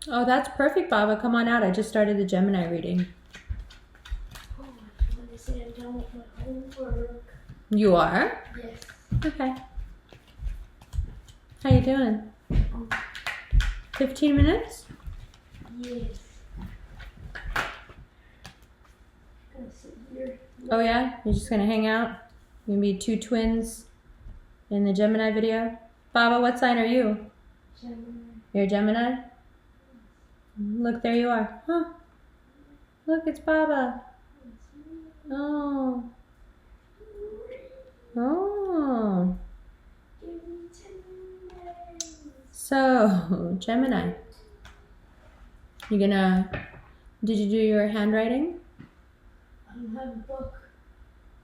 Oh, that's perfect, Baba. Come on out. I just started the Gemini reading. Oh, I want to say I'm done with my homework. You are? Yes. Okay. How you doing? 15 minutes? Yes. Gonna sit here. Oh yeah? You're just gonna hang out? You gonna be two twins in the Gemini video? Baba, what sign are you? Gemini. You're a Gemini? Look, there you are. Huh? Look, it's Baba. Oh. Oh. Give me 10 days. So, Gemini. You gonna... Did you do your handwriting? I don't have a book,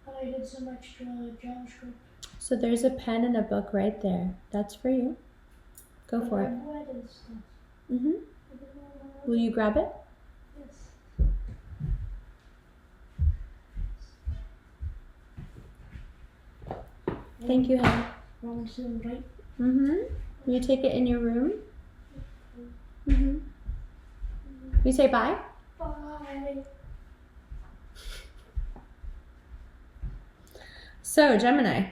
but I did some extra JavaScript. So there's a pen and a book right there. That's for you. Go for it. Wet and stuff. Mm-hmm. Will you grab it? Yes. Thank you, honey. Promise to invite. Mm-hmm. You take it in your room? Mm-hmm. You say bye? Bye. So, Gemini.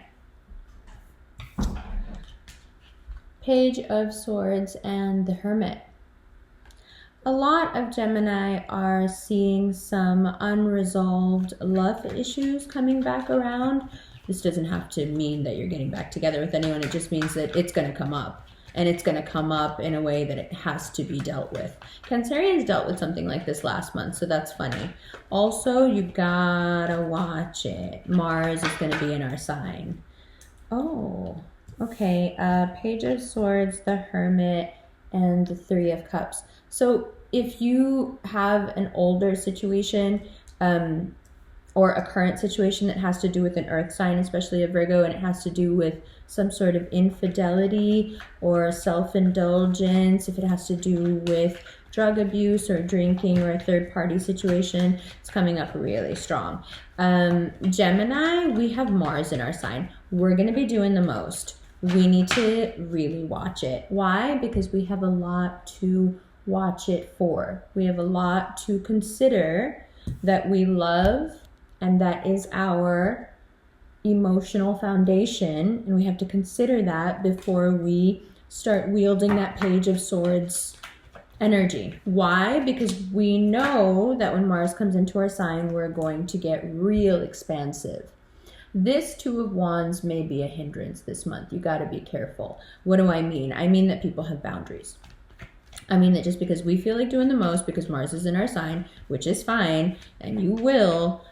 Page of Swords and the Hermit. A lot of Gemini are seeing some unresolved love issues coming back around. This doesn't have to mean that you're getting back together with anyone. It just means that it's going to come up. And it's going to come up in a way that it has to be dealt with. Cancerians dealt with something like this last month, so that's funny. Also, you gotta watch it. Mars is going to be in our sign. Oh, okay. Page of Swords, the Hermit, and the Three of Cups. So if you have an older situation, or a current situation that has to do with an earth sign, especially a Virgo, and it has to do with some sort of infidelity or self-indulgence, if it has to do with drug abuse or drinking or a third-party situation, it's coming up really strong. Gemini, we have Mars in our sign. We're going to be doing the most. We need to really watch it. Why? Because we have a lot to watch it for. We have a lot to consider that we love, and that is our emotional foundation, and we have to consider that before we start wielding that Page of Swords energy. Why? Because we know that when Mars comes into our sign, we're going to get real expansive. This Two of Wands may be a hindrance this month. You got to be careful. What do I mean? I mean that people have boundaries. I mean that just because we feel like doing the most because Mars is in our sign, which is fine, and you will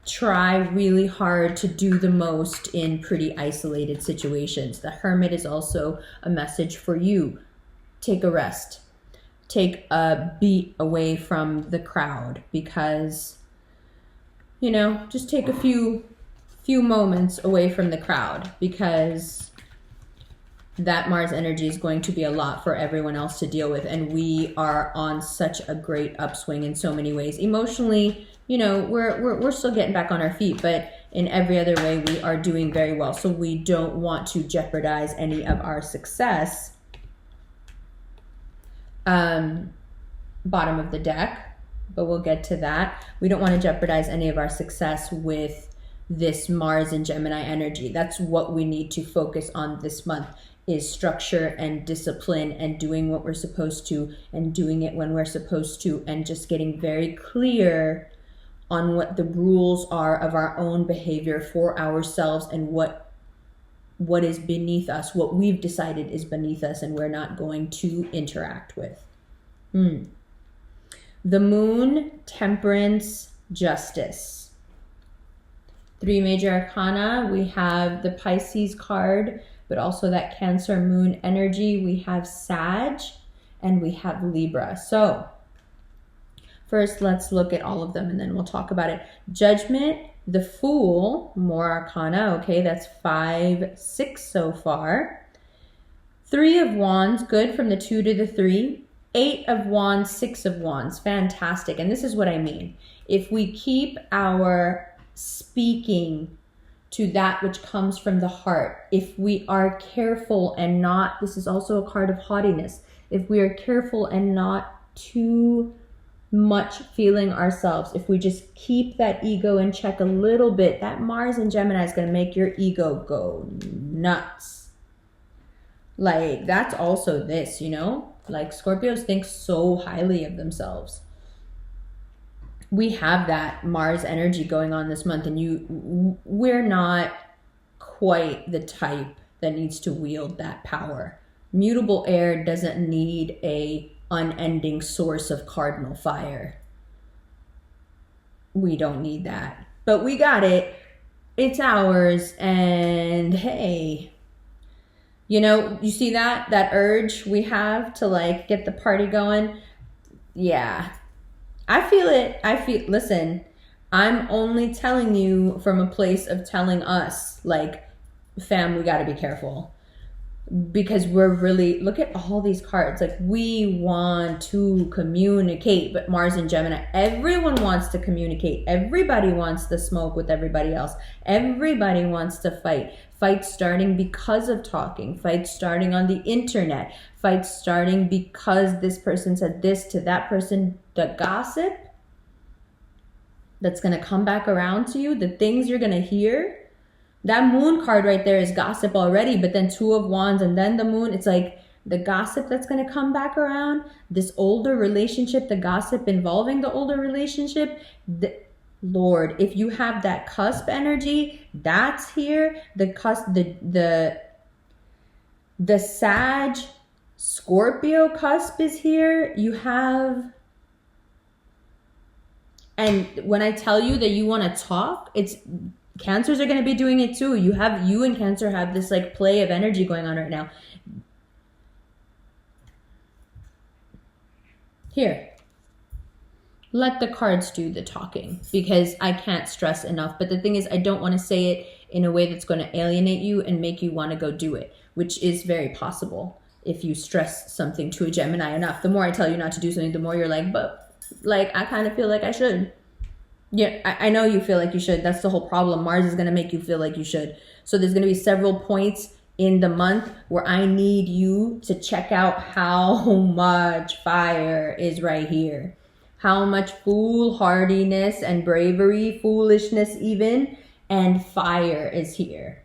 try really hard to do the most in pretty isolated situations. The Hermit is also a message for you. Take a rest. Take a beat away from the crowd because, you know, just take a few moments away from the crowd because that Mars energy is going to be a lot for everyone else to deal with. And we are on such a great upswing in so many ways. Emotionally, you know, we're still getting back on our feet, but in every other way, we are doing very well. So we don't want to jeopardize any of our success. Bottom of the deck, but we'll get to that. We don't want to jeopardize any of our success with this Mars and Gemini energy. That's what we need to focus on this month, is structure and discipline and doing what we're supposed to and doing it when we're supposed to and just getting very clear on what the rules are of our own behavior for ourselves and what is beneath us, what we've decided is beneath us and we're not going to interact with. The Moon, Temperance, Justice. 3 major arcana. We have the Pisces card, but also that Cancer Moon energy. We have Sag and we have Libra. So first, let's look at all of them and then we'll talk about it. Judgment, the Fool, more arcana. Okay, that's 5, 6 so far. 3 of Wands, good from the 2 to the 3. 8 of Wands, 6 of Wands, fantastic. And this is what I mean. If we keep our speaking to that which comes from the heart, if we are careful and not, this is also a card of haughtiness, if we are careful and not too much feeling ourselves, if we just keep that ego in check a little bit, that Mars in Gemini is going to make your ego go nuts. Like, that's also this, you know? Like, Scorpios think so highly of themselves. We have that Mars energy going on this month, and we're not quite the type that needs to wield that power. Mutable air doesn't need a unending source of cardinal fire. We don't need that. But we got it. It's ours. And hey, you know, you see that urge we have to like get the party going? Yeah. I feel it. Listen, I'm only telling you from a place of telling us, like, fam, we got to be careful. Because we're really, look at all these cards. Like, we want to communicate, but Mars and Gemini, everyone wants to communicate. Everybody wants to smoke with everybody else. Everybody wants to fight. Fights starting because of talking. Fights starting on the internet. Fights starting because this person said this to that person. The gossip that's going to come back around to you, the things you're going to hear. That moon card right there is gossip already, but then Two of Wands and then the moon, it's like the gossip that's going to come back around, this older relationship, the gossip involving the older relationship. Lord, if you have that cusp energy, that's here. The cusp, the Sag Scorpio cusp is here. You have, and when I tell you that you want to talk, it's Cancers are going to be doing it too. You and Cancer have this like play of energy going on right now. Here, let the cards do the talking, because I can't stress enough. But the thing is, I don't want to say it in a way that's going to alienate you and make you want to go do it, which is very possible if you stress something to a Gemini enough. The more I tell you not to do something, the more you're like, but like, I kind of feel like I should. Yeah, I know you feel like you should. That's the whole problem. Mars is going to make you feel like you should. So there's going to be several points in the month where I need you to check out how much fire is right here. How much foolhardiness and bravery, foolishness even, and fire is here.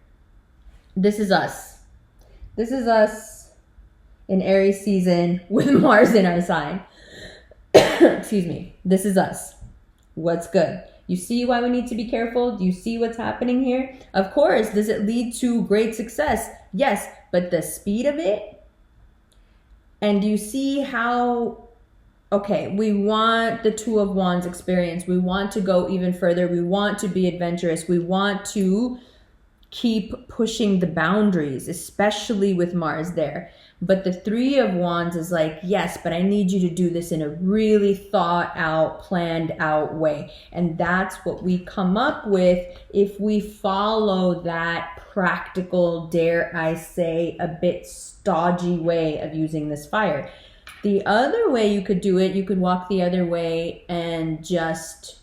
This is us. This is us in Aries season with Mars in our sign. Excuse me. This is us. What's good? You see why we need to be careful? Do you see what's happening here? Of course, does it lead to great success? Yes, but the speed of it? And do you see how, okay, we want the Two of Wands experience. We want to go even further. We want to be adventurous. We want to keep pushing the boundaries, especially with Mars there. But the Three of Wands is like, yes, but I need you to do this in a really thought out, planned out way. And that's what we come up with if we follow that practical, dare I say, a bit stodgy way of using this fire. The other way you could do it, you could walk the other way and just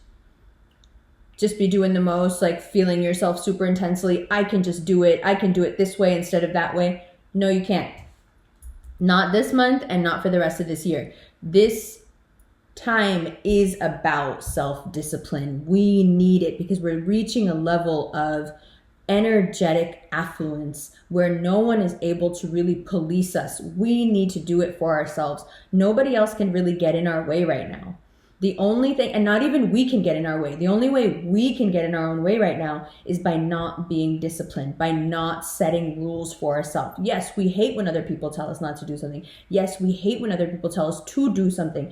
be doing the most, like feeling yourself super intensely. I can just do it. I can do it this way instead of that way. No, you can't. Not this month and not for the rest of this year. This time is about self-discipline. We need it because we're reaching a level of energetic affluence where no one is able to really police us. We need to do it for ourselves. Nobody else can really get in our way right now. The only thing, and not even we can get in our way, the only way we can get in our own way right now is by not being disciplined, by not setting rules for ourselves. Yes, we hate when other people tell us not to do something. Yes, we hate when other people tell us to do something.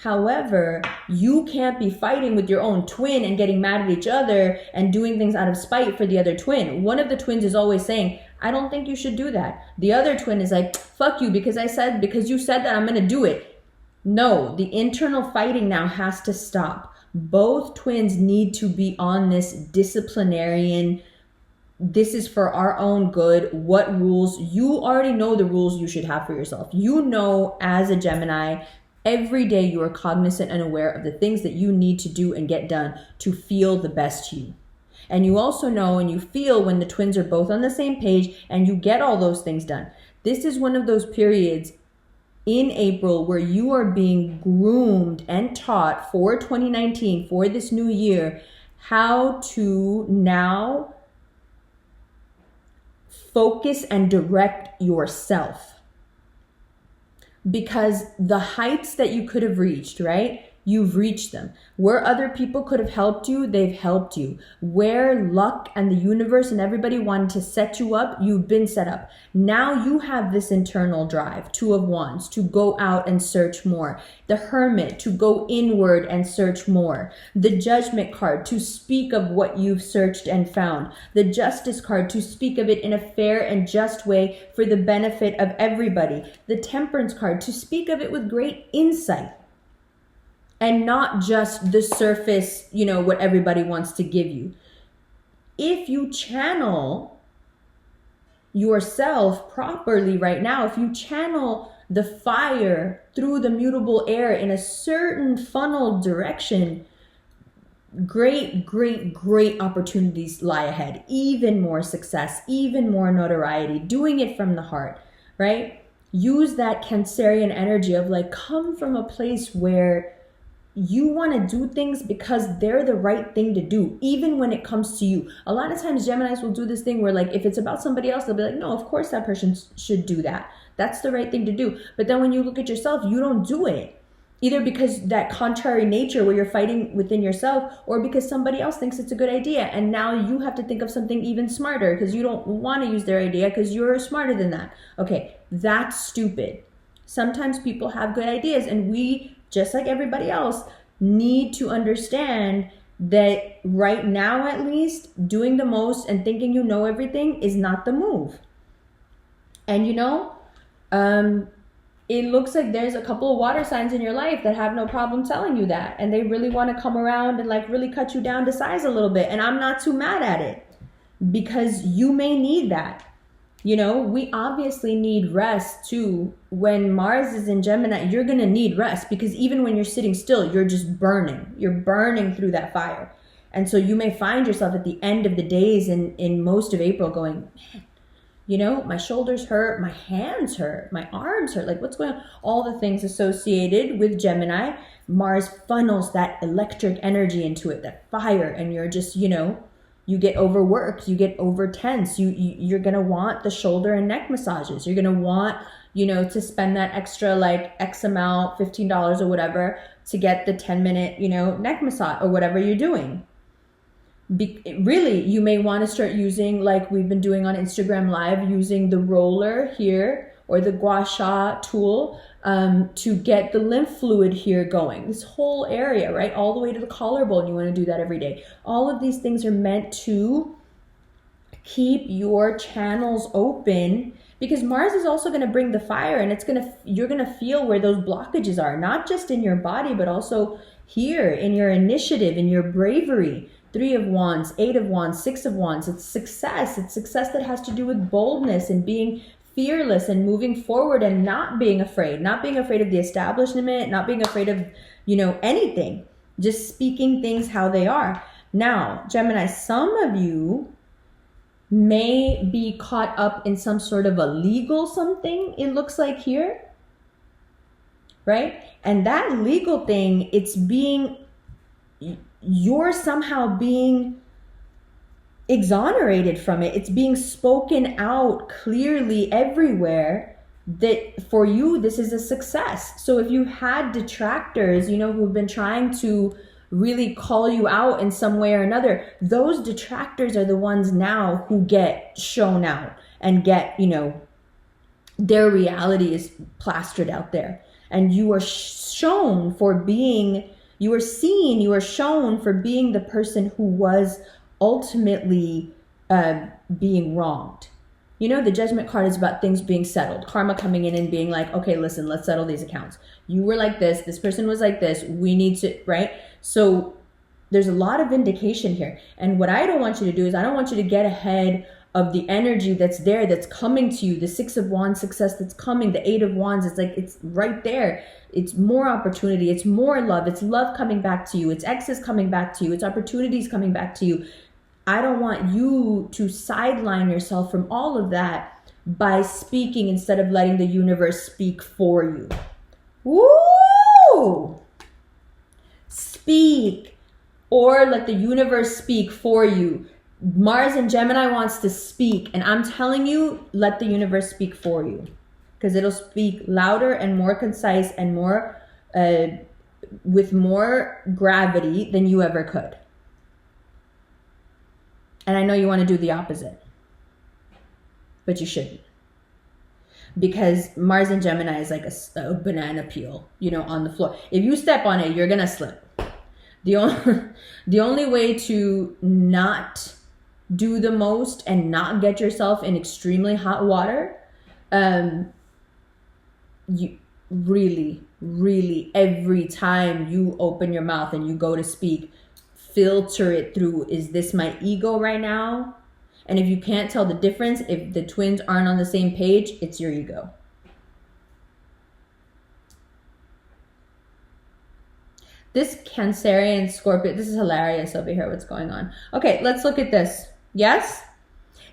However, you can't be fighting with your own twin and getting mad at each other and doing things out of spite for the other twin. One of the twins is always saying, I don't think you should do that. The other twin is like, fuck you, because you said that, I'm going to do it. No, the internal fighting now has to stop. Both twins need to be on this disciplinarian, this is for our own good. What rules? You already know the rules you should have for yourself. You know, as a Gemini, every day you are cognizant and aware of the things that you need to do and get done to feel the best you. And you also know and you feel when the twins are both on the same page and you get all those things done. This is one of those periods in April where you are being groomed and taught for 2019, for this new year, how to now focus and direct yourself. Because the heights that you could have reached, right? You've reached them. Where other people could have helped you, they've helped you. Where luck and the universe and everybody wanted to set you up, you've been set up. Now you have this internal drive, Two of Wands, to go out and search more. The Hermit, to go inward and search more. The Judgment card, to speak of what you've searched and found. The Justice card, to speak of it in a fair and just way for the benefit of everybody. The Temperance card, to speak of it with great insight. And not just the surface, what everybody wants to give you. If you channel yourself properly right now, if you channel the fire through the mutable air in a certain funneled direction, great, great, great opportunities lie ahead. Even more success, even more notoriety, doing it from the heart, right? Use that Cancerian energy of come from a place where you want to do things because they're the right thing to do, even when it comes to you. A lot of times Geminis will do this thing where if it's about somebody else, they'll be like, no, of course that person should do that. That's the right thing to do. But then when you look at yourself, you don't do it. Either because that contrary nature where you're fighting within yourself, or because somebody else thinks it's a good idea. And now you have to think of something even smarter because you don't want to use their idea because you're smarter than that. Okay, that's stupid. Sometimes people have good ideas and we, just like everybody else, need to understand that right now, at least, doing the most and thinking you know everything is not the move. And it looks like there's a couple of water signs in your life that have no problem telling you that. And they really want to come around and really cut you down to size a little bit. And I'm not too mad at it because you may need that. We obviously need rest too. When Mars is in Gemini, you're going to need rest because even when you're sitting still, you're just burning. You're burning through that fire. And so you may find yourself at the end of the days in most of April going, man, my shoulders hurt, my hands hurt, my arms hurt. What's going on? All the things associated with Gemini. Mars funnels that electric energy into it, that fire, and you're just, you get overworked, you get over tense. You're going to want the shoulder and neck massages. You're going to want, to spend that extra X amount, $15 or whatever to get the 10-minute, neck massage or whatever you're doing. Really, you may want to start using, we've been doing on Instagram Live, using the roller here or the gua sha tool to get the lymph fluid here going. This whole area, right? All the way to the collarbone. You want to do that every day. All of these things are meant to keep your channels open because Mars is also going to bring the fire and you're going to feel where those blockages are, not just in your body, but also here in your initiative, in your bravery. 3 of Wands, 8 of Wands, 6 of Wands. It's success. It's success that has to do with boldness and being fearless and moving forward and not being afraid of the establishment, not being afraid of, anything, just speaking things how they are. Now, Gemini, some of you may be caught up in some sort of a legal something, it looks like here, right? And that legal thing, you're somehow being exonerated from it. It's being spoken out clearly everywhere that for you, this is a success. So if you had detractors, who've been trying to really call you out in some way or another, those detractors are the ones now who get shown out and get, their reality is plastered out there. And you are shown for being, you are seen, you are shown for being the person who was ultimately being wronged. The Judgment card is about things being settled, karma coming in and being like, okay, listen, let's settle these accounts. You were like this person was like this, we need to, right? So there's a lot of vindication here. And what I don't want you to do is I don't want you to get ahead of the energy that's there, that's coming to you, the 6 of Wands success that's coming, the 8 of Wands, it's right there. It's more opportunity, it's more love, it's love coming back to you, it's exes coming back to you, it's opportunities coming back to you. I don't want you to sideline yourself from all of that by speaking instead of letting the universe speak for you. Woo! Speak, or let the universe speak for you. Mars in Gemini wants to speak, and I'm telling you, let the universe speak for you, because it'll speak louder and more concise and more with more gravity than you ever could. And I know you want to do the opposite, but you shouldn't. Because Mars in Gemini is like a banana peel, you know, on the floor. If you step on it, you're going to slip. The only way to not do the most and not get yourself in extremely hot water, you really, every time you open your mouth and you go to speak, filter it through, is this my ego right now? And if you can't tell the difference, if the twins aren't on the same page, it's your ego. This Cancerian Scorpio, this is hilarious over here, what's going on. Okay, let's look at this. Yes?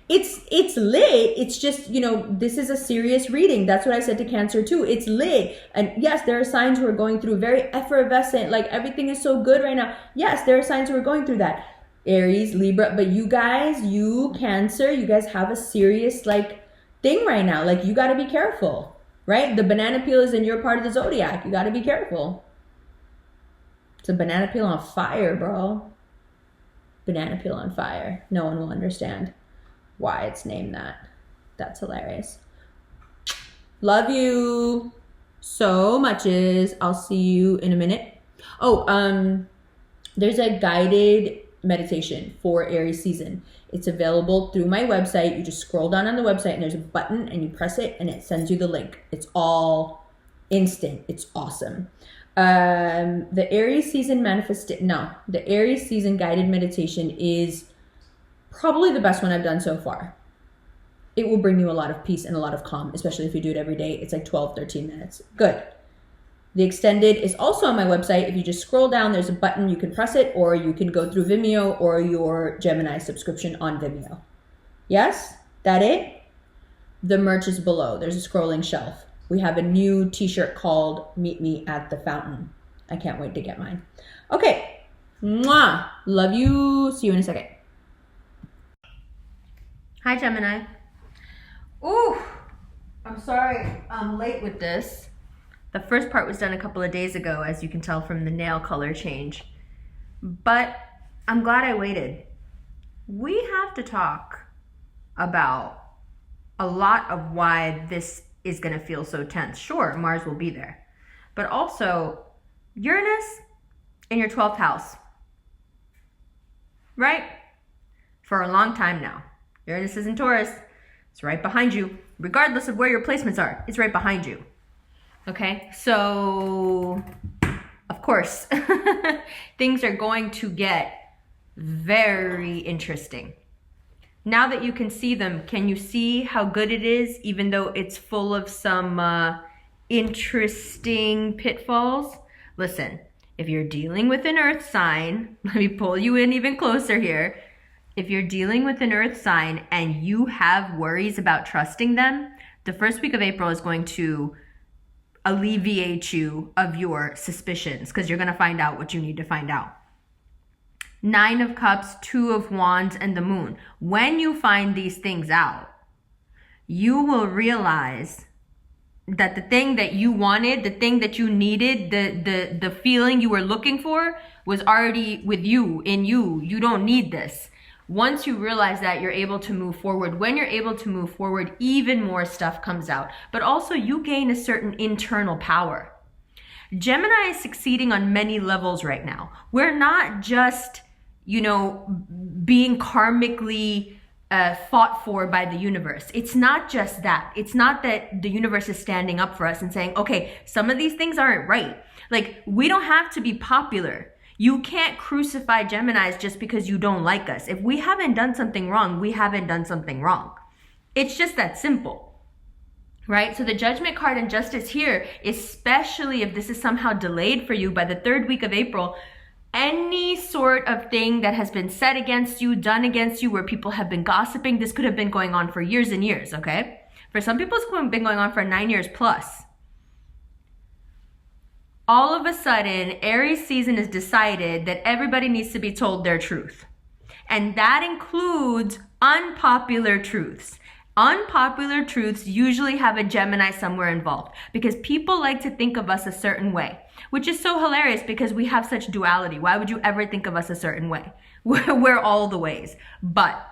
It's lit. It's just, you know, this is a serious reading. That's what I said to Cancer too. It's lit. And yes, there are signs who are going through very effervescent, like everything is so good right now. Yes, there are signs who are going through that. Aries, Libra, but you guys, you Cancer, you guys have a serious like thing right now. Like you got to be careful, right? The banana peel is in your part of the zodiac. You got to be careful. It's a banana peel on fire, bro. Banana peel on fire. No one will understand why it's named that. That's hilarious. Love you so muches. I'll see you in a minute. Oh, there's a guided meditation for Aries season. It's available through my website. You just scroll down on the website and there's a button and you press it and it sends you the link. It's all instant. It's awesome. The Aries season the Aries season guided meditation is probably the best one I've done so far. It will bring you a lot of peace and a lot of calm, especially if you do it every day. It's like 12, 13 minutes. Good. The extended is also on my website. If you just scroll down, there's a button, you can press it, or you can go through Vimeo or your Gemini subscription on Vimeo. Yes? That it? The merch is below. There's a scrolling shelf. We have a new t-shirt called Meet Me at the Fountain. I can't wait to get mine. Okay. Mwah. Love you. See you in a second. Hi, Gemini. Ooh, I'm sorry I'm late with this. The first part was done a couple of days ago, as you can tell from the nail color change. But I'm glad I waited. We have to talk about a lot of why this is going to feel so tense. Sure, Mars will be there. But also, Uranus in your 12th house. Right? For a long time now. Uranus is in Taurus. It's right behind you. Regardless of where your placements are, it's right behind you. Okay? So, of course, things are going to get very interesting. Now that you can see them, can you see how good it is, even though it's full of some interesting pitfalls? Listen, if you're dealing with an earth sign, let me pull you in even closer here. If you're dealing with an earth sign and you have worries about trusting them, the first week of April is going to alleviate you of your suspicions, because you're going to find out what you need to find out. 9 of Cups, 2 of Wands, and the Moon. When you find these things out, you will realize that the thing that you wanted, the thing that you needed, the feeling you were looking for was already with you, in you. You don't need this. Once you realize that, you're able to move forward. When you're able to move forward, even more stuff comes out. But also you gain a certain internal power. Gemini is succeeding on many levels right now. We're not just, being karmically fought for by the universe. It's not just that. It's not that the universe is standing up for us and saying, okay, some of these things aren't right. Like, we don't have to be popular. You can't crucify Geminis just because you don't like us. If we haven't done something wrong, we haven't done something wrong. It's just that simple, right? So the Judgment card and Justice here, especially if this is somehow delayed for you by the 3rd week of April, any sort of thing that has been said against you, done against you, where people have been gossiping, this could have been going on for years and years, okay? For some people, it's been going on for 9 years plus. All of a sudden, Aries season has decided that everybody needs to be told their truth. And that includes unpopular truths. Unpopular truths usually have a Gemini somewhere involved because people like to think of us a certain way, which is so hilarious because we have such duality. Why would you ever think of us a certain way? We're all the ways. But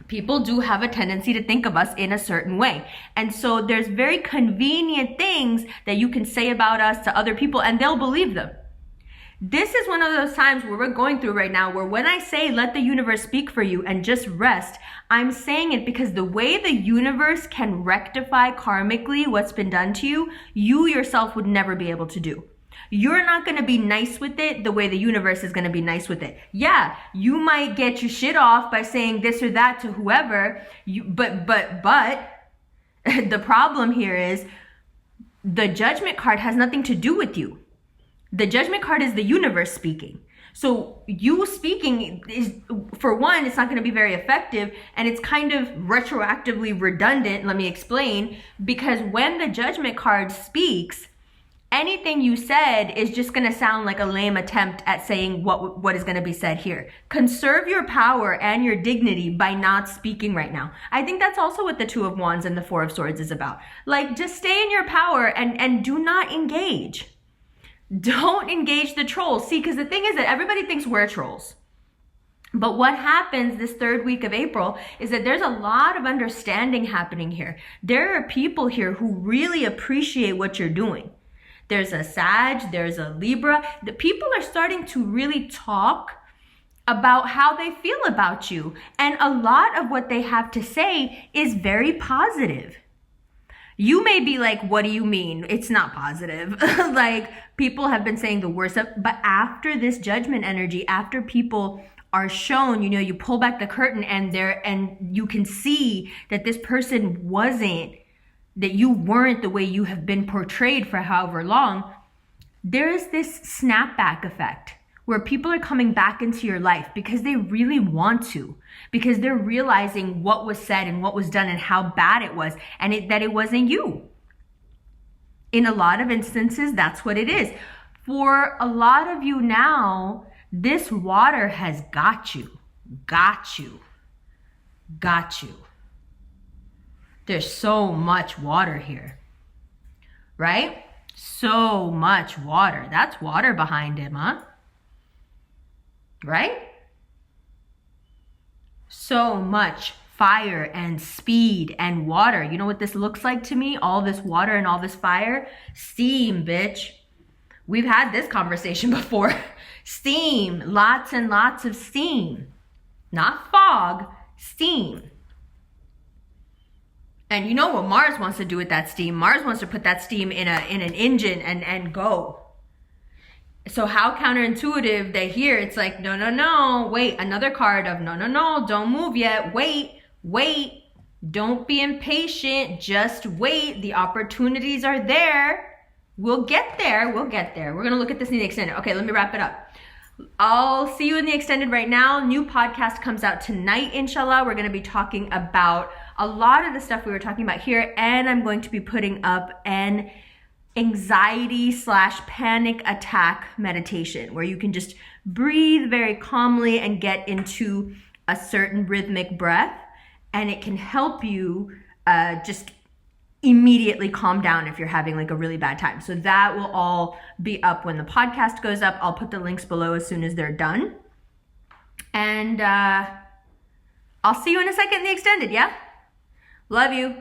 people do have a tendency to think of us in a certain way. And so there's very convenient things that you can say about us to other people and they'll believe them. This is one of those times where we're going through right now where when I say let the universe speak for you and just rest, I'm saying it because the way the universe can rectify karmically what's been done to you, you yourself would never be able to do. You're not going to be nice with it the way the universe is going to be nice with it. Yeah, you might get your shit off by saying this or that to whoever, but the problem here is the judgment card has nothing to do with you. The judgment card is the universe speaking. So you speaking is, for one, it's not going to be very effective and it's kind of retroactively redundant. Let me explain. Because when the judgment card speaks, anything you said is just going to sound like a lame attempt at saying what is going to be said here. Conserve your power and your dignity by not speaking right now. I think that's also what the Two of Wands and the Four of Swords is about. Like, just stay in your power and do not engage. Don't engage the trolls. See, because the thing is that everybody thinks we're trolls. But what happens this third week of April is that there's a lot of understanding happening here. There are people here who really appreciate what you're doing. There's a Sag, there's a Libra. The people are starting to really talk about how they feel about you. And a lot of what they have to say is very positive. You may be like, what do you mean? It's not positive. Like, people have been saying the worst of, but after this judgment energy, after people are shown, you pull back the curtain and you can see that this person wasn't, that you weren't the way you have been portrayed for however long, there is this snapback effect where people are coming back into your life because they really want to, because they're realizing what was said and what was done and how bad it was, and that it wasn't you. In a lot of instances, that's what it is. For a lot of you now, this water has got you. There's so much water here, right? So much water. That's water behind him, huh? Right? So much fire and speed and water. You know what this looks like to me? All this water and all this fire? Steam, bitch. We've had this conversation before. Steam. Lots and lots of steam. Not fog, steam. And you know what Mars wants to do with that steam? Mars wants to put that steam in an engine and go. So how counterintuitive that here, it's like, no, wait, another card of no, don't move yet. Wait, don't be impatient. Just wait. The opportunities are there. We'll get there. We're going to look at this in the extended. Okay, let me wrap it up. I'll see you in the extended right now. New podcast comes out tonight, inshallah. We're going to be talking about a lot of the stuff we were talking about here, and I'm going to be putting up an anxiety/panic attack meditation where you can just breathe very calmly and get into a certain rhythmic breath, and it can help you just immediately calm down if you're having like a really bad time. So that will all be up when the podcast goes up. I'll put the links below as soon as they're done, and I'll see you in a second in the extended. Yeah, love you.